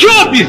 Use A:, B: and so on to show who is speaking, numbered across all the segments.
A: 24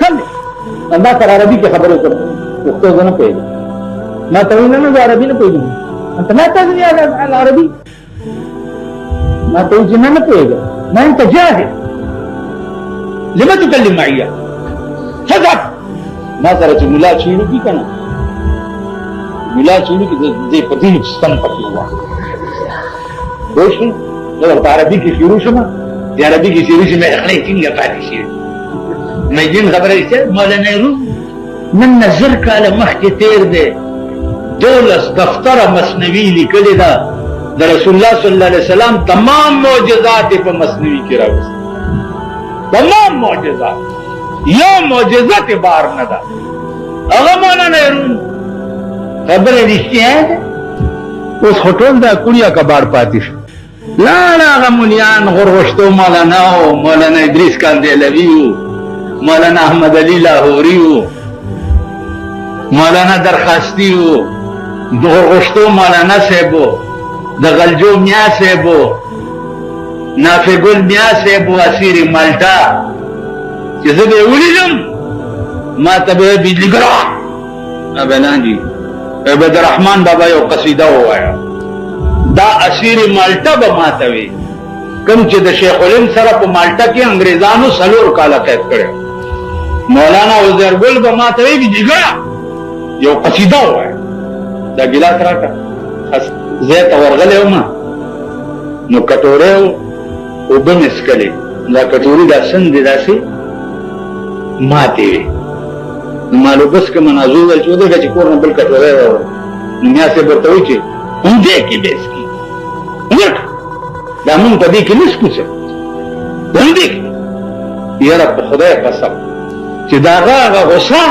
A: كلم ما ترى عربي كخبرك أستاذ أنا كويس ما تقول أنا عربي أنا كويس أنت ما تدري على العربي ما تقول أنا كويس ما أنت جاهل لما تكلم معي فقط ما ترى ملا شيء في كنا ملا شيء زي بديل استنطق الله وش لو عربي کی شروع شما دی عربی کی شروع شما اخلاق څنګه پاتې شي مجن خبره ایسته مولانا رو من نظر کاله مخکې تیر دی دولس دفتر مصنوی لیکلی دا د رسول الله صلی الله علیه وسلم تمام معجزات په مصنوی کې راوستي تمام معجزات یو معجزه ته بار نه ده هغه مولانا رو خبره رښتیا ده اوس هټول دا کوریا کباړ پاتې شو لا غمونيان غرغشتو مولانا ادريس كانديلوي مولانا احمد علي لاهوري مولانا درخواستی و د غوښتو مولانا صاحب د غلجو میا صاحب نافع ګل میا صاحب اسیر مالټا چې زه به ولیدم ما ته به بجلی ګرا ابلان جی عبدالرحمن بابا یو قصیده ووایا دا اسیر مالټا به ما ته وي کوم چې د شیخ الهند سره په مالټا کې انګریزانو 4 کاله قید کړو مولانا وزیر ګل به ما ته وي بجلی ګرا یو قصیده ووایا دا ګلاس راکړه زه ته ورغلی وم نو کټوره اوبه مې څښلې دا کټوري دا سند دی داسې ماتې وې نو مالو بس که مناظور ویل چې ودرېږه چې کور نه بل کټوری راوړم نو میا صاحب ورته وایي چې همدې کې به څکي ورکړه دا مونږ په دې کې نه څکو څه همدې کې یاره په خدای قسم چې د هغه غوسه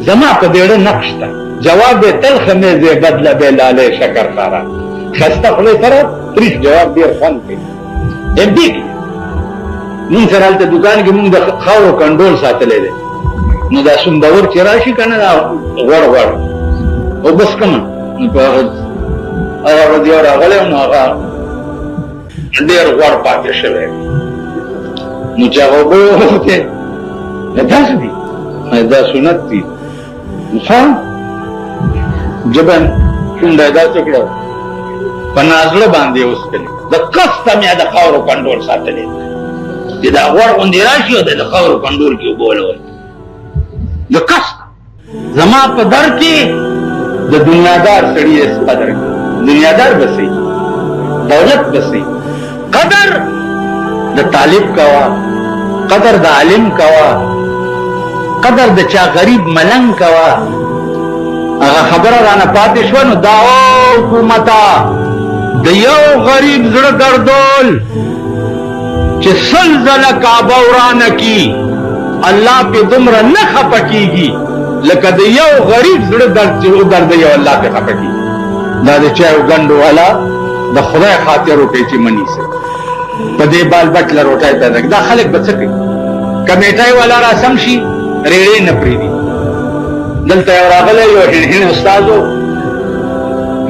A: زما په دېړه نقش ته جواب به تلخه مې زه بدله به لاله شکر خارا خسته خولې سره تریخ جواب ډېر خوند کوي همدې کې مونږ سره هلته دوکان کې مونږ د خاورو کنډول ساتلی دی نو دا سومبور چې راشي که نه دا غوړ او بس کمه نو په هغه ورځ یو راغلی نو هغه ډېر غوړ پاتې شوی نو چې هغه اوبه وغوښتې دا داسې دي دا سنت دي نو ښه جبه شونډه یې داسې کړه په نازړه باندې یې وڅکلې د قصده مې د خاورو کنډول ساتلی چې دا غوړ غوندې راشي او د خاورو کنډول کې اوبه ولولي د قصده زما په در کې د دنیادار سړي قدر کوي دنیادار به صحیح دولت به صحیح قدر د طالب کوا قدر د عالم کوا قدر د چا غریب ملنګ کوا هغه خبره رانه پاتې شوه نو دا حکومته د یو غریب زړه دردول چې 100 ځله کعبه ورانه کی الله په دومره نه خفه کیږي لکه د یو غریب زړه درد چې ودردوي او الله پې خفه کیږي دا د چایو ګنډو والا د خدای خاطر روټۍ چې مني سي په دې بال بټله روټۍ پیدا دا خلک به څه کوي کمیټۍ والا را سم شي ریړې نه پرېږدي دلته یو راغلی یو هین استاد و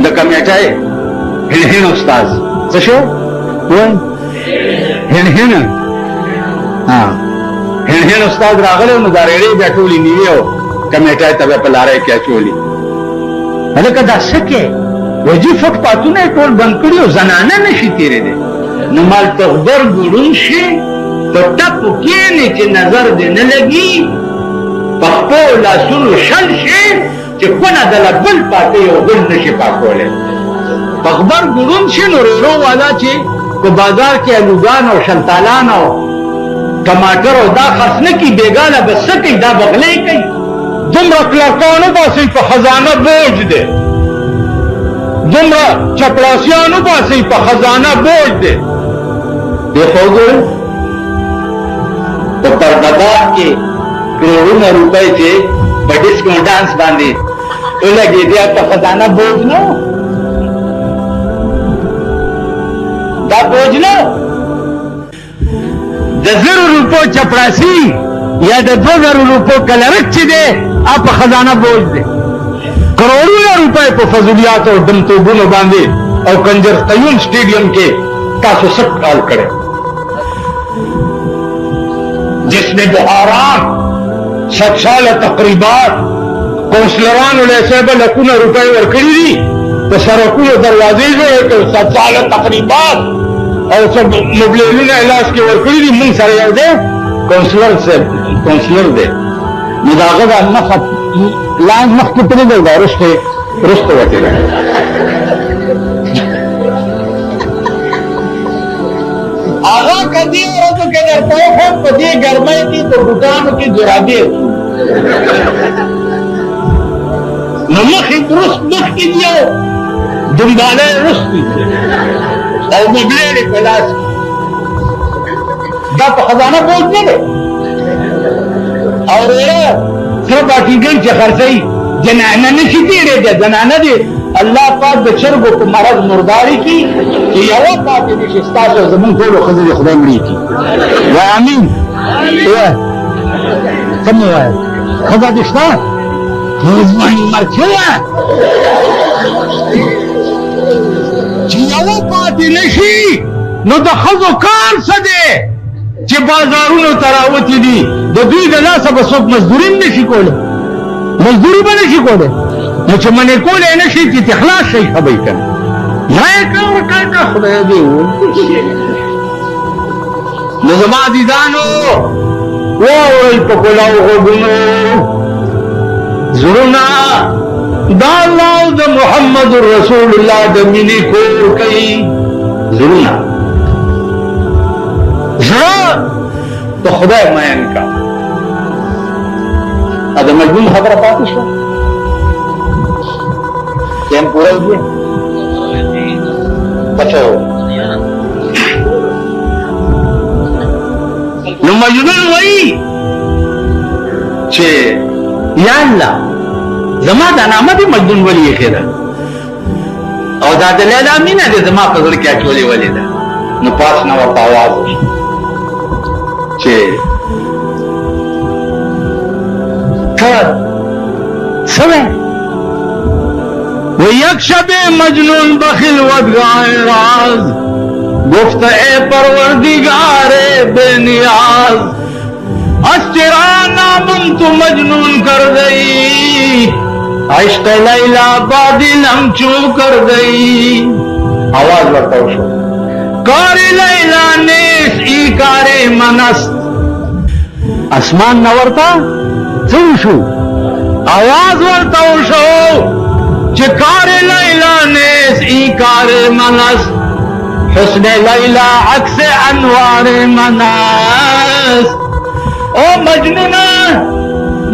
A: د کمیټۍ هین استاد څه شو هین استاد راغلی نو دا ریړې بیا ټولې نیوې او کمیټۍ ته به په لارۍ کې اچولي هلکه دا څه کې وجي فټ پاتونه یې ټول بند کړي او زنانه نشي تېرېدی نو مالته غبرګ ړوند شي په ټپو کښېنې چې نظر دې نه لګي په خپلو لاسونو شل شي چې کونه دله بل پاتې یو بل نشي پاکولی په غبرګ ړوند شي نو ریړو والا چې په بازار کې الوګان او شلتالان او ټماټر او دا خرڅ نه کړي بېګانه به څه کوي دا بغلۍ کوي دومره کلکانو باسئ په خزانه بوج دی دومره چپړاسیانو باسئ په خزانه بوج دی دیکھو ګورئ په پردګاه کې کروڑونه روپۍ چې په ډسکاونټانس باندې ولګېدې په خزانه بوج نه دا بوج نه د 1000 روپو چپړاسي یا د 2000 روپو کلرک چې دی په خزانه بوج دی کروڑونه روپۍ په فضولیات او دمتوبونو باندې او کنجر قیون سټیډیم کې تاسو سټ کال کړی جس میں بہاران 7 سال تقریبات کونسلرانو له صاحب لکونه روپۍ ورکړي دي په سړکونو دروازې جوړې کړې 7 سال تقریبات او سب مبلغونه علاج کې ورکړي دي مونږ سره یو دی کونسلر دی نو د هغه د مخه لاندې مخکې پرېږدی دا رسته وتې هغه که دې ورځو کې درته وښود په دې ګرمۍ کې په بوټانو کې جرابې نو مخې درست مخکې دي او دنباله یې رستې او مبلې یې په لاس دا په خزانه بوج نه دی او ریړه سره باټیګن چې خرڅوي جنانه نشي تېرېدی زنانه دي الله پاک د چرګو په مرض مرداري کي چې یوه پاتې نشي ستاسو زمونږ ټولو ښځې دې خدای مړې کړي وایه امین وایه څه مې وایه ښځه دې شته چې یو پاتې نشي نو د ښځو کار څه دی چې بازارونو ته راوتي دي د دوی د لاسه به څوک مزدوري هم نشي کولی مزدوري به نشي کولی نو چې منې کولی نه شي چې خلاص شي ښه به یې که نه ما یې کار کاکه خدای دې نو زما عزیزانو واورئ په کلاو غوږونو زړونه دا الله او د محمد رسول الله د مینې کور کوي زړونه زړه د خدای مین کا د مجنون خبره پاتې شوه ټیم پوره وي بچو نو مجنون وایي چې یا الله زما دا نامه دې مجنون ولې ایښې ده او دا د لیلا مینه دې زما په زړه کې اچولې ولې ده نو پاس نه ورته آواز وشو چې ته څه وې وہ یک شب مجنون بخلوت گائے راز گفت اے پروردگار بے نیاز اشترا نامم تو مجنون کر گئی عشق لیلا بادلم چو کر گئی آواز بتاؤ شو کار لیلا نیس ای کار منست اسمان نورتا چو آواز ورتاؤ شو چکار لیلا نیس ای کار منست حسن لیلا عکس انوار منست او مجنونا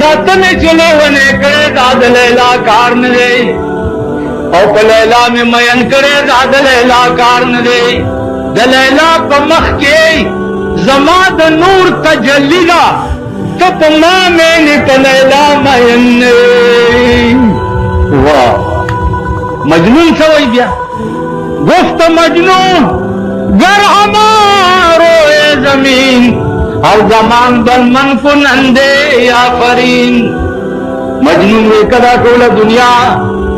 A: دا تمہیں چلو ونے کرے داد لیلا کار ندے او پا لیلا میں مین کرے داد لیلا کار ندے دا لیلا پا مخ کے زمان دا نور تجلی دا تپ ما میں نے پا لیلا مین واہ مجنون سوئی بیا گفت مجنون گر ہمارو اے زمین اور زمان بل من کنندے آفرین مجنون وی کدا کولا دنیا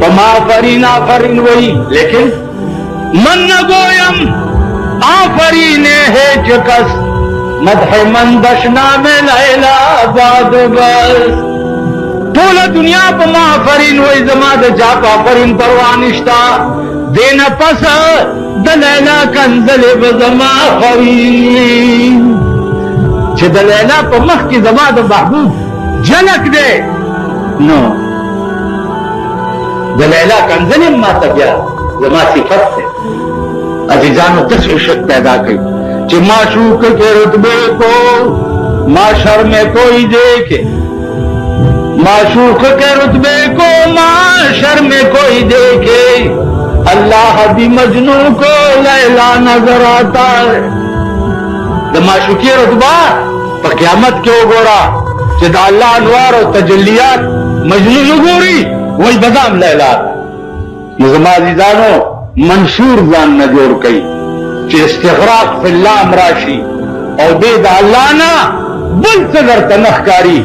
A: پما آفرین آفرین وی لیکن من نگویم آفرین ہے چکس مدح من دشنا میں لیلا باد بس طول دنیا پما آفرین وی زمان دا چاپ آفرین پروانشتا دینا پس دا لیلا کنزل بزما آفرین چې د لیلا په مخ کې زما د محبوب جلک دی نو د لیلا کنزل ما ته بیا زما صفت دی عزیزانو داسې شک پیدا کوي چې معشوق کے رتبے کو معاشر میں کوئی دیکھے معشوق کے رتبے کو معاشر میں کوئی دیکھے اللہ بھی مجنو کو لیلا نظر آتا ہے د معشوقی رتبہ په قیامت کې وګوره چې د الله انوار او تجلیات مجنون وګوري وای بدام لیلا نو زما عزیزانو منشور ځان نه جوړ کړي چې استغراق فی الله راشي او دې د الله نه بل څه درته نه ښکاري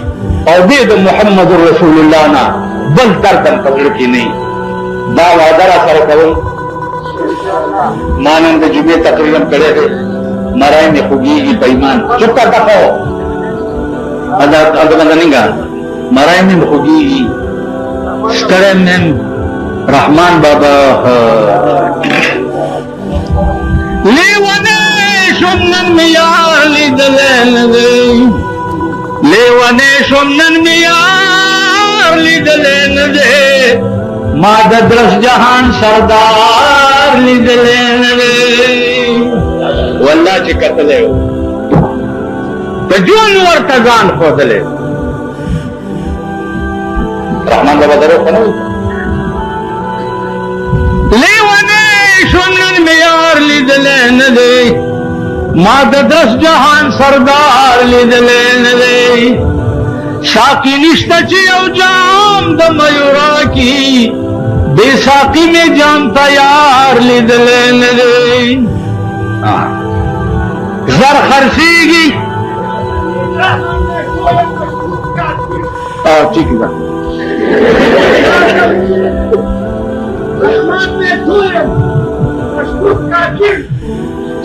A: او دې د محمد رسول الله نه بل درد هم په زړه کې نه دا وعده را سره کوم ما نن د جمعې تقریبا کړی دی مرائی میں خوگیگی پیمان چپ کر دکھو ادھا نہیں گا مرائی میں خوگیگی سترے میں رحمان بابا لیوانے شمنن میار لیدلین دے لیوانے شمنن میار لیدلین دے مادد رس جہان سردار لیدلین دے والله چې کتلې و په جون ورته ځان ښودلی رحمان بابا درو خو نه وي لیونی شونن مې یار لیدلی نه دی ما د دس جهان سردار لیدلی نه دی ساقي نشته چې یو جام د میو راکي بې ساقي مې جام تیار لیدلی نه دی زر خرسیگی ٹھیک ہے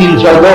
A: 302